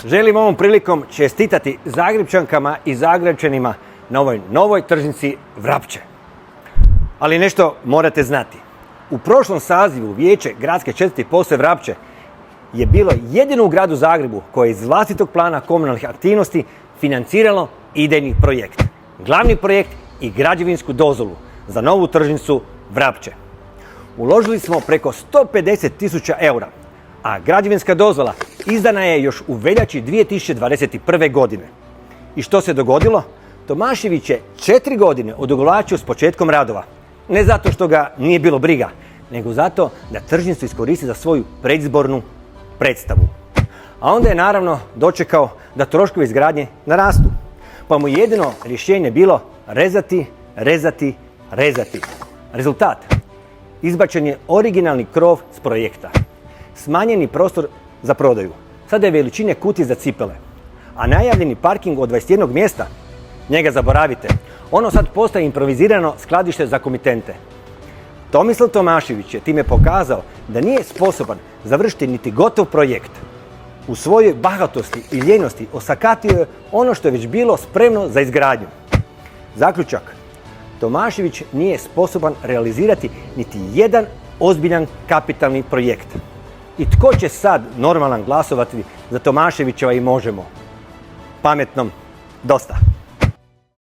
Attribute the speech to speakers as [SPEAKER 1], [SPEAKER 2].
[SPEAKER 1] Želim ovom prilikom čestitati Zagrepčankama i Zagrepčanima na ovoj novoj tržnici Vrapče. Ali nešto morate znati. U prošlom sazivu Vijeće gradske četvrti posve Vrapče je bilo jedino u gradu Zagrebu koje je iz vlastitog plana komunalnih aktivnosti financiralo idejni projekt. Glavni projekt i građevinsku dozvolu za novu tržnicu Vrapče. Uložili smo preko 150.000 eura, a građevinska dozvola izdana je još u veljači 2021. godine. I što se dogodilo? Tomašević je 4 godine odugovlačio s početkom radova. Ne zato što ga nije bilo briga, nego zato da tržnicu iskoristi za svoju predizbornu predstavu. A onda je naravno dočekao da troškovi izgradnje narastu. Pa mu jedino rješenje bilo rezati. Rezultat? Izbačen je originalni krov s projekta. Smanjeni prostor za prodaju. Sada je veličine kutije za cipele. A najavljeni parking od 21 mjesta? Njega zaboravite. Ono sad postaje improvizirano skladište za komitente. Tomislav Tomašević je time pokazao da nije sposoban završiti niti gotov projekt. U svojoj bahatosti i ljenosti osakatio je ono što je već bilo spremno za izgradnju. Zaključak. Tomašević nije sposoban realizirati niti jedan ozbiljan kapitalni projekt. I tko će sad normalan glasovati za Tomaševićeva i Možemo? Pametnom dosta.